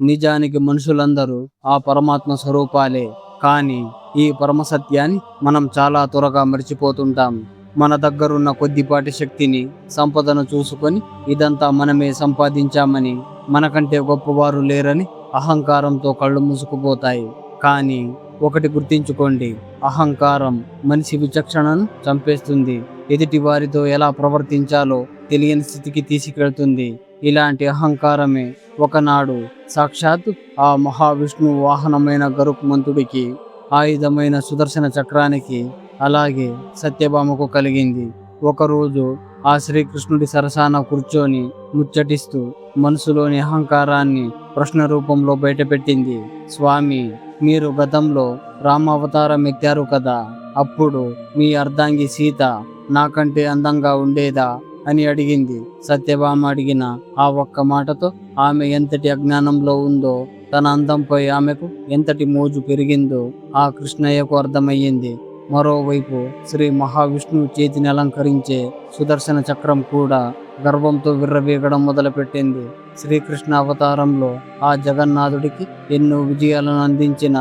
నిజానికి మనుషులందరూ ఆ పరమాత్మ స్వరూపాలే. కానీ ఈ పరమసత్యాన్ని మనం చాలా త్వరగా మర్చిపోతుంటాం. మన దగ్గరున్న కొద్దిపాటి శక్తిని, సంపదను చూసుకొని ఇదంతా మనమే సంపాదించామని, మనకంటే గొప్పవారు లేరని అహంకారంతో కళ్ళు మూసుకుపోతాయి. కానీ ఒకటి గుర్తించుకోండి, అహంకారం మనిషి విచక్షణను చంపేస్తుంది. ఎదుటి వారితో ఎలా ప్రవర్తించాలో తెలియని స్థితికి తీసుకెళ్తుంది. ఇలాంటి అహంకారమే ఒకనాడు సాక్షాత్తు ఆ మహావిష్ణువు వాహనమైన గరుత్మంతుడికి, ఆయుధమైన సుదర్శన చక్రానికి, అలాగే సత్యభామకు కలిగింది. ఒకరోజు ఆ శ్రీకృష్ణుడి సరసాన కూర్చొని ముచ్చటిస్తూ మనసులోని అహంకారాన్ని ప్రశ్న రూపంలో బయటపెట్టింది. స్వామి, మీరు గతంలో రామావతారం ఎత్తారు కదా, అప్పుడు మీ అర్ధాంగి సీత నాకంటే అందంగా ఉండేదా అని అడిగింది. సత్యభామ అడిగిన ఆ ఒక్క మాటతో ఆమె ఎంతటి అజ్ఞానంలో ఉందో, తన అందంపై ఆమెకు ఎంతటి మోజు పెరిగిందో ఆ కృష్ణయ్యకు అర్థమయ్యింది. మరోవైపు శ్రీ మహావిష్ణువు చేతిని అలంకరించే సుదర్శన చక్రం కూడా గర్వంతో విర్రవీగడం మొదలుపెట్టింది. శ్రీకృష్ణ అవతారంలో ఆ జగన్నాథుడికి ఎన్నో విజయాలను అందించిన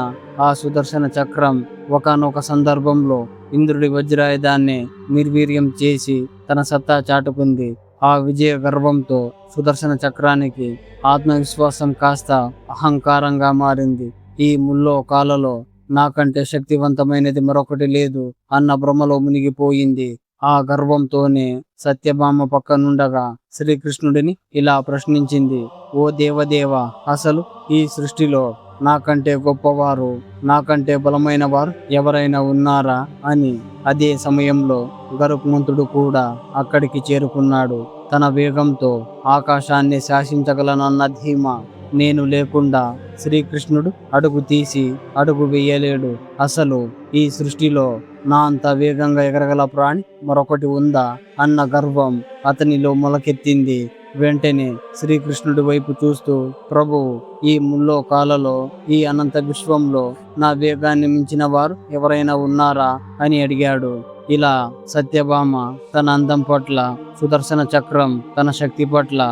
ఆ సుదర్శన చక్రం ఒకానొక సందర్భంలో ఇంద్రుడి వజ్రాయుధాన్ని నిర్వీర్యం చేసి తన సత్తా చాటుకుంది. ఆ విజయ గర్వంతో సుదర్శన చక్రానికి ఆత్మవిశ్వాసం కాస్త అహంకారంగా మారింది. ఈ ముల్లోకాలలో నాకంటే శక్తివంతమైనది మరొకటి లేదు అన్న భ్రమలో మునిగిపోయింది. ఆ గర్వంతోనే సత్యభామ పక్కనుండగా శ్రీకృష్ణుడిని ఇలా ప్రశ్నించింది. ఓ దేవదేవ, అసలు ఈ సృష్టిలో నాకంటే గొప్పవారు, నాకంటే బలమైన వారు ఎవరైనా ఉన్నారా అని. అదే సమయంలో గరుత్మంతుడు కూడా అక్కడికి చేరుకున్నాడు. తన వేగంతో ఆకాశాన్ని శాసించగలనన్న ధీమా. నేను లేకుండా శ్రీకృష్ణుడు అడుగు తీసి అడుగు వేయలేడు. అసలు ఈ సృష్టిలో నా అంత వేగంగా ఎగరగల ప్రాణి మరొకటి ఉందా అన్న గర్వం అతనిలో మొలకెత్తింది. వెంటనే శ్రీకృష్ణుడి వైపు చూస్తూ, ప్రభువు, ఈ ముల్లోకాలలో, ఈ అనంత విశ్వంలో నా వేగాన్ని మించిన వారు ఎవరైనా ఉన్నారా అని అడిగాడు. ఇలా సత్యభామ తన అందం పట్ల, సుదర్శన చక్రం తన శక్తి పట్ల,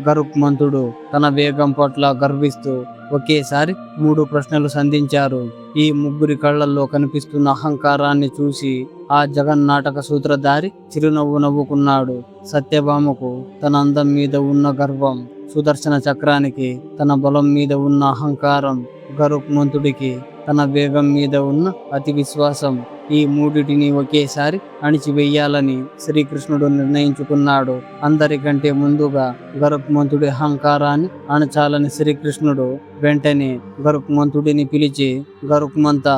గరుత్మంతుడు తన వేగం పట్ల గర్విస్తూ ఒకేసారి 3 ప్రశ్నలు సంధించారు. ఈ ముగ్గురి కళ్ళల్లో కనిపిస్తున్న అహంకారాన్ని చూసి ఆ జగన్నాటక సూత్రధారి చిరునవ్వు నవ్వుకున్నాడు. సత్యభామకు తన అందం మీద ఉన్న గర్వం, సుదర్శన చక్రానికి తన బలం మీద ఉన్న అహంకారం, గరుత్మంతుడికి తన వేగం మీద ఉన్న అతి విశ్వాసం, ఈ మూడిటిని ఒకేసారి అణిచివేయాలని శ్రీకృష్ణుడు నిర్ణయించుకున్నాడు. అందరికంటే ముందుగా గరుత్మంతుడి అహంకారాన్ని అణచాలని శ్రీకృష్ణుడు వెంటనే గరుత్మంతుడిని పిలిచి, గరుత్మంత,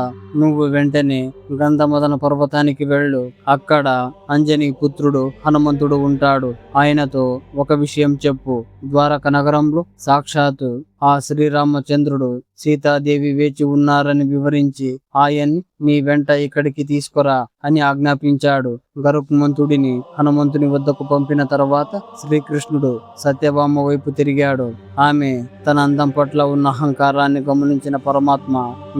నువ్వు వెంటనే గంధమదన పర్వతానికి వెళ్ళు. అక్కడ అంజనీ పుత్రుడు హనుమంతుడు ఉంటాడు. ఆయనతో ఒక విషయం చెప్పు. ద్వారక నగరంలో సాక్షాత్తు ఆ శ్రీరామచంద్రుడు, సీతాదేవి వేచి ఉన్నారని వివరించి ఆయన్ని మీ వెంట ఇక్కడికి తీసుకురా అని ఆజ్ఞాపించాడు. గరుత్మంతుడిని హనుమంతుని వద్దకు పంపిన తర్వాత శ్రీకృష్ణుడు సత్యభామ వైపు తిరిగాడు. ఆమె తన అందం పట్ల ఉన్న అహంకారాన్ని గమనించిన పరమాత్మ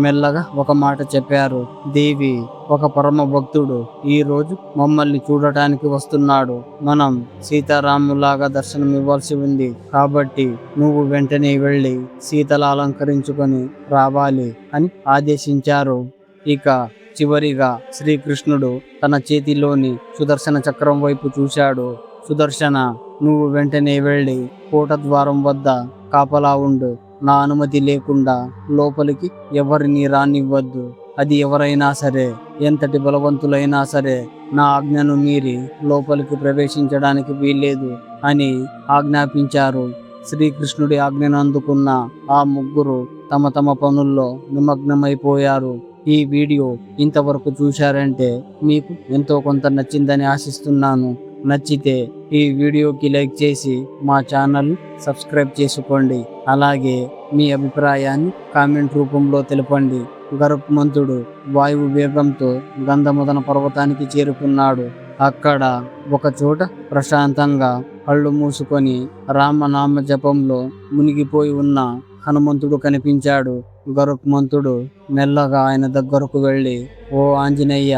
మెల్లగా ఒక మాట చెప్పారు. దేవి, ఒక పరమ భక్తుడు ఈ రోజు మమ్మల్ని చూడటానికి వస్తున్నాడు. మనం సీతారాములాగా దర్శనం ఇవ్వాల్సి ఉంది. కాబట్టి నువ్వు వెంటనే వెళ్ళి సీతలా అలంకరించుకొని రావాలి అని ఆదేశించారు. ఇక చివరిగా శ్రీకృష్ణుడు తన చేతిలోని సుదర్శన చక్రం వైపు చూశాడు. సుదర్శన, నువ్వు వెంటనే వెళ్ళి కోట ద్వారం వద్ద కాపలా ఉండు. నా అనుమతి లేకుండా లోపలికి ఎవరిని రానివ్వద్దు. అది ఎవరైనా సరే, ఎంతటి బలవంతులైనా సరే, నా ఆజ్ఞను మీరి లోపలికి ప్రవేశించడానికి వీల్లేదు అని ఆజ్ఞాపించారు. శ్రీకృష్ణుడి ఆజ్ఞను అందుకున్న ఆ ముగ్గురు తమ తమ పనుల్లో నిమగ్నమైపోయారు. ఈ వీడియో ఇంతవరకు చూశారంటే మీకు ఎంతో కొంత నచ్చిందని ఆశిస్తున్నాను. నచ్చితే ఈ వీడియోకి లైక్ చేసి మా ఛానల్ సబ్స్క్రైబ్ చేసుకోండి. అలాగే మీ అభిప్రాయాన్ని కామెంట్ రూపంలో తెలపండి. గరుత్మంతుడు వాయువు వేగంతో గంధమదన పర్వతానికి చేరుకున్నాడు. అక్కడ ఒక చోట ప్రశాంతంగా కళ్ళు మూసుకొని రామనామ జపంలో మునిగిపోయి ఉన్న హనుమంతుడు కనిపించాడు. గరుత్మంతుడు మెల్లగా ఆయన దగ్గరకు వెళ్ళి, ఓ ఆంజనేయ,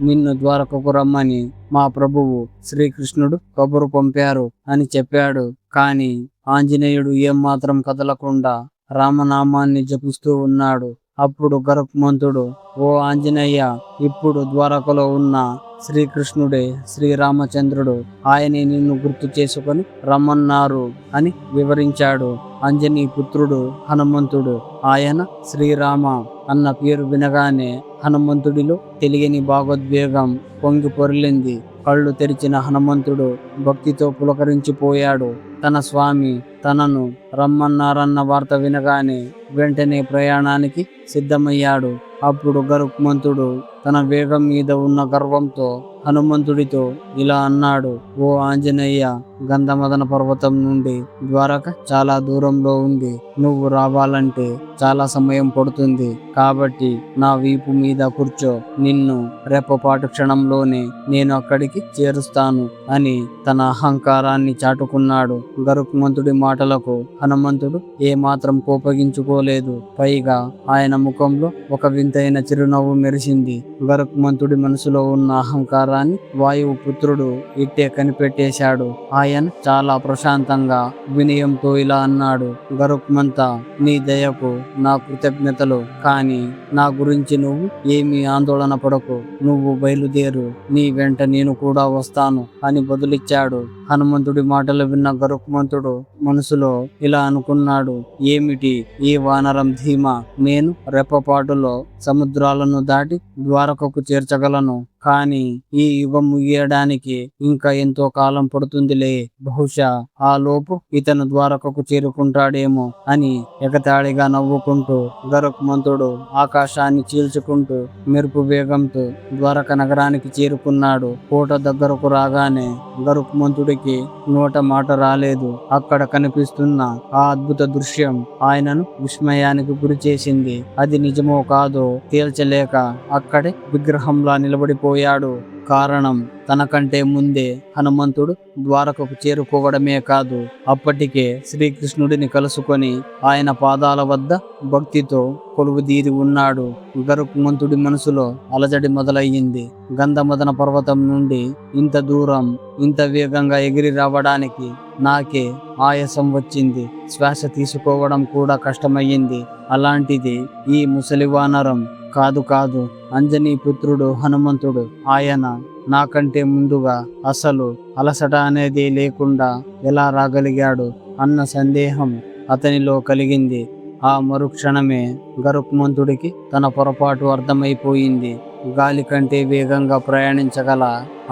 నిన్ను ద్వారకకు రమ్మని మా ప్రభువు శ్రీకృష్ణుడు కబురు పంపారు అని చెప్పాడు. కాని ఆంజనేయుడు ఏం మాత్రం కదలకుండా రామనామాన్ని జపిస్తూ ఉన్నాడు. అప్పుడు గరుత్మంతుడు, ఓ ఆంజనేయ, ఇప్పుడు ద్వారకలో ఉన్న శ్రీకృష్ణుడే శ్రీరామచంద్రుడు. ఆయనే నిన్ను గుర్తు చేసుకొని రమ్మన్నారు అని వివరించాడు. అంజనీ పుత్రుడు హనుమంతుడు. ఆయన శ్రీరామ అన్న పేరు వినగానే హనుమంతుడిలో తెలియని భావోద్వేగం పొంగి పొర్లింది. కళ్ళు తెరిచిన హనుమంతుడు భక్తితో పులకరించిపోయాడు. తన స్వామి తనను రమ్మన్నారన్న వార్త వినగానే వెంటనే ప్రయాణానికి సిద్ధమయ్యాడు. అప్పుడు గరుత్మంతుడు తన వేగం మీద ఉన్న గర్వంతో హనుమంతుడితో ఇలా అన్నాడు, ఓ ఆంజనేయ, గంధమదన పర్వతం నుండి ద్వారక చాలా దూరంలో ఉంది. నువ్వు రావాలంటే చాలా సమయం పడుతుంది. కాబట్టి నా వీపు మీద కూర్చో. నిన్ను రెప్పపాటు క్షణంలోనే నేను అక్కడికి చేరుస్తాను అని తన అహంకారాన్ని చాటుకున్నాడు. గరుత్మంతుడి మాటలకు హనుమంతుడు ఏమాత్రం కోపగించుకోలేదు. పైగా ఆయన ముఖంలో ఒక వింతైన చిరునవ్వు మెరిసింది. గరుత్మంతుడి మనసులో ఉన్న అహంకారాన్ని వాయువు పుత్రుడు ఇట్టే కనిపెట్టేశాడు. ఆయన చాలా ప్రశాంతంగా వినయంతో ఇలా అన్నాడు, గరుత్మంత, నీ దయకు నా కృతజ్ఞతలు. కానీ నా గురించి నువ్వు ఏమీ ఆందోళన పడకు. నువ్వు బయలుదేరు, నీ వెంట నేను కూడా వస్తాను అని బదులిచ్చాడు. హనుమంతుడి మాటలు విన్న గరుత్మంతుడు మనసులో ఇలా అనుకున్నాడు, ఏమిటి ఈ వానరం ధీమా? నేను రెప్పపాటులో సముద్రాలను దాటి ద్వారకకు చేర్చగలను. కానీ ఈ యుగం ముగియడానికి ఇంకా ఎంతో కాలం పడుతుందిలే. బహుశా ఆ లోపు ఇతను ద్వారకకు చేరుకుంటాడేమో అని ఎగతాళిగా నవ్వుకుంటూ గరుత్మంతుడు ఆకాశాన్ని చీల్చుకుంటూ మెరుపు వేగంతో ద్వారక నగరానికి చేరుకున్నాడు. కోట దగ్గరకు రాగానే గరుత్మంతుడికి నోట మాట రాలేదు. అక్కడ కనిపిస్తున్న ఆ అద్భుత దృశ్యం ఆయనను విస్మయానికి గురి చేసింది. అది నిజమో కాదో తేల్చలేక అక్కడే విగ్రహంలా నిలబడిపోయాడు. కారణం, తనకంటే ముందే హనుమంతుడు ద్వారకకు చేరుకోవడమే కాదు, అప్పటికే శ్రీకృష్ణుడిని కలుసుకొని ఆయన పాదాల వద్ద భక్తితో కొలువుదీరి ఉన్నాడు. గరుత్మంతుడి మనసులో అలజడి మొదలయ్యింది. గంధమదన పర్వతం నుండి ఇంత దూరం ఇంత వేగంగా ఎగిరి రావడానికి నాకే ఆయాసం వచ్చింది. శ్వాస తీసుకోవడం కూడా కష్టమయ్యింది. అలాంటిది ఈ ముసలి వానరం కాదు, అంజనీ పుత్రుడు హనుమంతుడు. ఆయన నాకంటే ముందుగా అసలు అలసట అనేది లేకుండా ఎలా రాగలిగాడు అన్న సందేహం అతనిలో కలిగింది. ఆ మరుక్షణమే గరుత్మంతుడికి తన పొరపాటు అర్థమైపోయింది. గాలి కంటే వేగంగా ప్రయాణించగల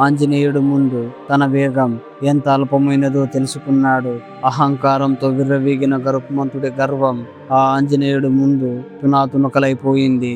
ఆంజనేయుడు ముందు తన వేగం ఎంత అల్పమైనదో తెలుసుకున్నాడు. అహంకారంతో విర్రవీగిన గరుత్మంతుడి గర్వం ఆ ఆంజనేయుడు ముందు తునాతునకలైపోయింది.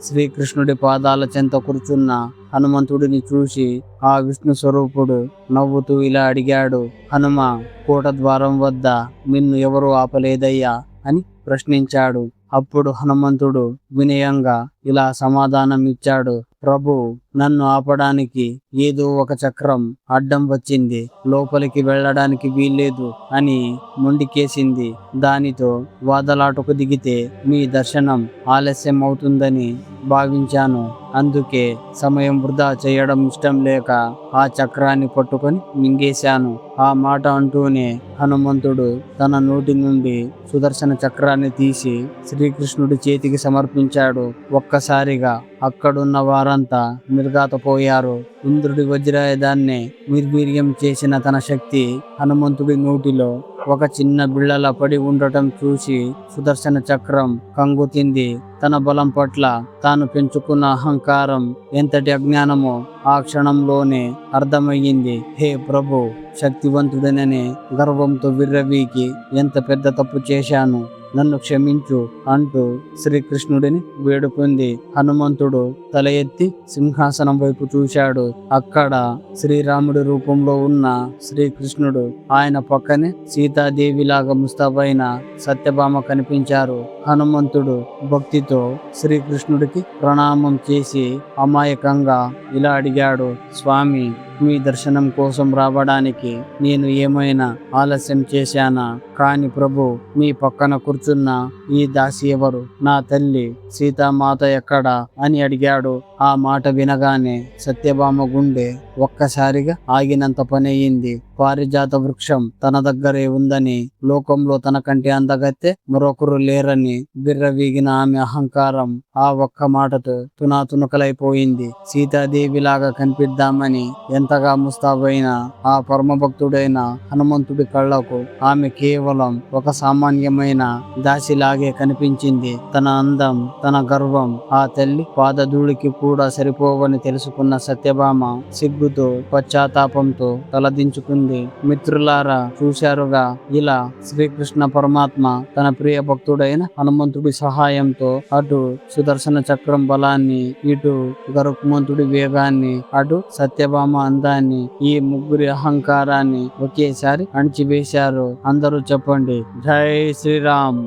శ్రీకృష్ణుడి పాదాల చెంత కూర్చున్న హనుమంతుడిని చూసి ఆ విష్ణు స్వరూపుడు నవ్వుతూ ఇలా అడిగాడు, హనుమ, కోట ద్వారం వద్ద నిన్ను ఎవరూ ఆపలేదయ్యా అని ప్రశ్నించాడు. అప్పుడు హనుమంతుడు వినయంగా ఇలా సమాధానం ఇచ్చాడు, ప్రభు, నన్ను ఆపడానికి ఏదో ఒక చక్రం అడ్డం వచ్చింది. లోపలికి వెళ్ళడానికి వీల్లేదు అని మొండికేసింది. దానితో వాదలాటకు దిగితే మీ దర్శనం ఆలస్యం అవుతుందని భావించాను. అందుకే సమయం వృధా చేయడం ఇష్టం లేక ఆ చక్రాన్ని పట్టుకొని మింగేశాను. ఆ మాట అంటూనే హనుమంతుడు తన నోటి నుండి సుదర్శన చక్రాన్ని తీసి శ్రీకృష్ణుడి చేతికి సమర్పించాడు. ఒక్కసారిగా అక్కడున్న వారంతా నిర్ఘాతపోయారు. ఇంద్రుడి వజ్రాయుధాన్ని నిర్వీర్యం చేసిన తన శక్తి హనుమంతుడి నోటిలో ఒక చిన్న బిళ్ళలా పడి ఉండటం చూసి సుదర్శన చక్రం కంగుతింది. తన బలం పట్ల తాను పెంచుకున్న అహంకారం ఎంతటి అజ్ఞానమో ఆ క్షణంలోనే అర్థమయ్యింది. హే ప్రభు, శక్తివంతుడననే గర్వంతో విర్రవీకి ఎంత పెద్ద తప్పు చేశాను, నన్ను క్షమించు అంటూ శ్రీకృష్ణుడిని వేడుకుంది. హనుమంతుడు తల ఎత్తి సింహాసనం వైపు చూశాడు. అక్కడ శ్రీరాముడి రూపంలో ఉన్న శ్రీకృష్ణుడు, ఆయన పక్కనే సీతాదేవిలాగా ముస్తాబైన సత్యభామ కనిపించారు. హనుమంతుడు భక్తితో శ్రీకృష్ణుడికి ప్రణామం చేసి అమాయకంగా ఇలా అడిగాడు, స్వామి, మీ దర్శనం కోసం రావడానికి నేను ఏమైనా ఆలస్యం చేశానా? కాని ప్రభు, మీ పక్కన కూర్చున్న ఈ దాసి ఎవరు? నా తల్లి సీతామాత ఎక్కడా అని అడిగాడు. ఆ మాట వినగానే సత్యభామ గుండె ఒక్కసారిగా ఆగినంత పని అయింది. పారిజాత వృక్షం తన దగ్గరే ఉందని, లోకంలో తనకంటే అందగత్తె మరొకరు లేరని బిర్రవీగిన ఆమె అహంకారం ఆ ఒక్క మాటతో తునాతునకలైపోయింది. సీతాదేవిలాగా కనిపిద్దామని ఎంతగా ముస్తాబైన ఆ పరమభక్తుడైన హనుమంతుడి కళ్ళకు ఆమె కేవలం ఒక సామాన్యమైన దాసిలాగే కనిపించింది. తన అందం, తన గర్వం ఆ తల్లి పాదధూళికి కూడా సరిపోవని తెలుసుకున్న సత్యభామ సిగ్గుతో, పశ్చాత్తాపంతో తలదించుకుంది. మిత్రులారా, చూశారుగా, ఇలా శ్రీకృష్ణ పరమాత్మ తన ప్రియ భక్తుడైన హనుమంతుడి సహాయంతో అటు సుదర్శన చక్రం బలాన్ని, ఇటు గరుత్మంతుడి వేగాన్ని, అటు సత్యభామ అందాన్ని, ఈ ముగ్గురి అహంకారాన్ని ఒకేసారి అణిచివేశారు. అందరూ చెప్పండి, జై శ్రీరామ్.